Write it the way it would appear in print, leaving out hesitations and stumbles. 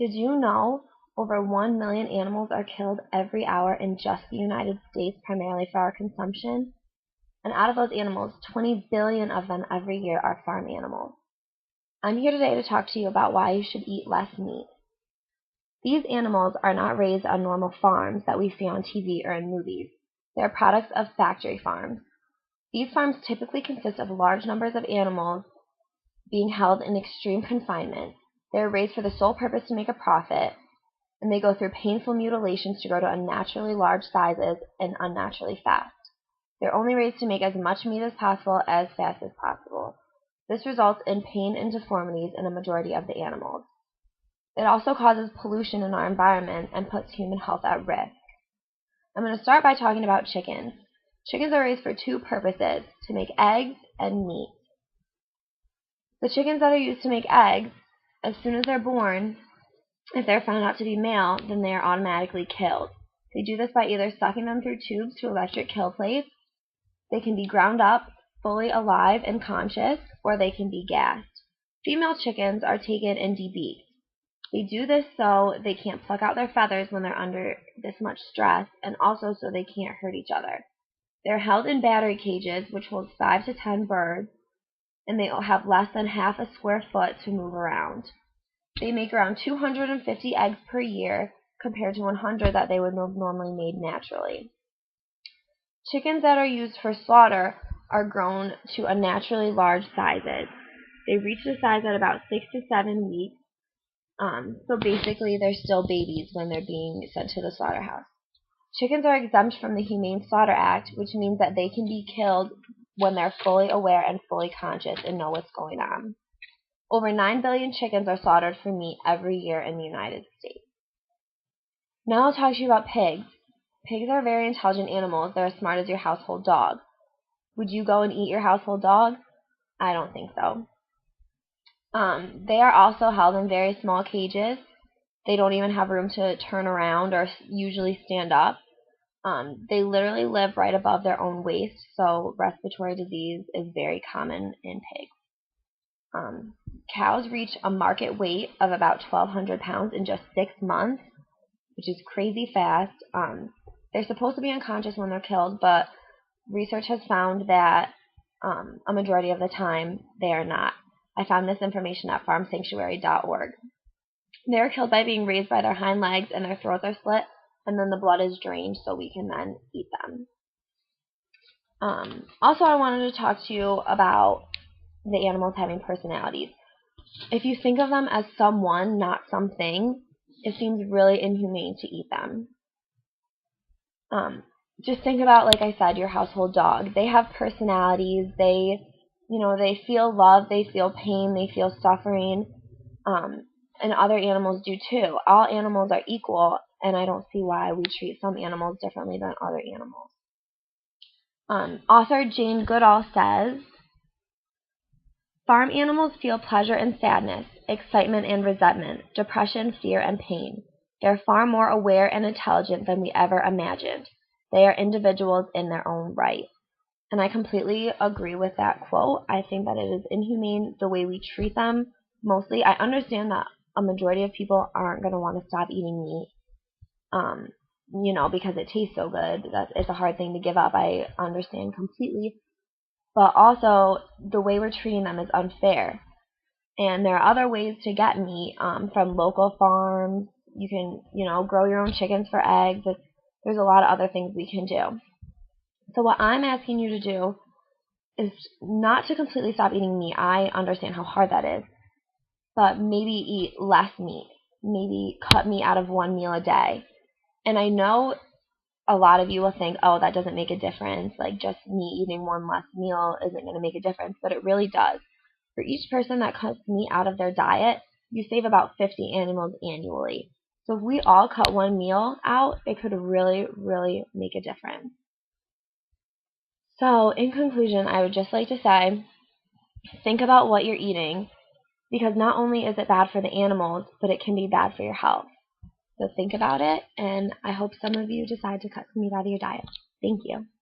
Did you know over 1 million animals are killed every hour in just the United States, primarily for our consumption? And out of those animals, 20 billion of them every year are farm animals. I'm here today to talk to you about why you should eat less meat. These animals are not raised on normal farms that we see on TV or in movies. They are products of factory farms. These farms typically consist of large numbers of animals being held in extreme confinement. They are raised for the sole purpose to make a profit, and they go through painful mutilations to grow to unnaturally large sizes and unnaturally fast. They're only raised to make as much meat as possible as fast as possible. This results in pain and deformities in a majority of the animals. It also causes pollution in our environment and puts human health at risk. I'm going to start by talking about chickens. Chickens are raised for two purposes: to make eggs and meat. The chickens that are used to make eggs, as soon as they're born, if they're found out to be male, then they are automatically killed. They do this by either sucking them through tubes to electric kill plates. They can be ground up, fully alive and conscious, or they can be gassed. Female chickens are taken and debeaked. They do this so they can't pluck out their feathers when they're under this much stress, and also so they can't hurt each other. They're held in battery cages, which hold 5 to 10 birds, and they have less than half a square foot to move around. They make around 250 eggs per year, compared to 100 that they would have normally made naturally. Chickens that are used for slaughter are grown to unnaturally large sizes. They reach the size at about 6 to 7 weeks. So basically they're still babies when they're being sent to the slaughterhouse. Chickens are exempt from the Humane Slaughter Act, which means that they can be killed when they're fully aware and fully conscious and know what's going on. Over 9 billion chickens are slaughtered for meat every year in the United States. Now I'll talk to you about pigs. Pigs are very intelligent animals. They're as smart as your household dog. Would you go and eat your household dog? I don't think so. They are also held in very small cages. They don't even have room to turn around or usually stand up. They literally live right above their own waist, so respiratory disease is very common in pigs. Cows reach a market weight of about 1,200 pounds in just 6 months, which is crazy fast. They're supposed to be unconscious when they're killed, but research has found that a majority of the time they are not. I found this information at farmsanctuary.org. They are killed by being raised by their hind legs and their throats are slit, and then the blood is drained so we can then eat them. Also, I wanted to talk to you about the animals having personalities. If you think of them as someone, not something, it seems really inhumane to eat them. Just think about, like I said, your household dog. They have personalities. They feel love, they feel pain, they feel suffering, and other animals do too. All animals are equal, and I don't see why we treat some animals differently than other animals. Author Jane Goodall says, farm animals feel pleasure and sadness, excitement and resentment, depression, fear, and pain. They are far more aware and intelligent than we ever imagined. They are individuals in their own right. And I completely agree with that quote. I think that it is inhumane the way we treat them. Mostly, I understand that a majority of people aren't going to want to stop eating meat, because it tastes so good. It's a hard thing to give up. I understand completely. But also, the way we're treating them is unfair. And there are other ways to get meat from local farms. You can, grow your own chickens for eggs. There's a lot of other things we can do. So what I'm asking you to do is not to completely stop eating meat. I understand how hard that is. But maybe eat less meat. Maybe cut meat out of one meal a day. And I know a lot of you will think, oh, that doesn't make a difference. Like, just me eating one less meal isn't going to make a difference. But it really does. For each person that cuts meat out of their diet, you save about 50 animals annually. So if we all cut one meal out, it could really, really make a difference. So, in conclusion, I would just like to say, think about what you're eating, because not only is it bad for the animals, but it can be bad for your health. So think about it, and I hope some of you decide to cut some meat out of your diet. Thank you.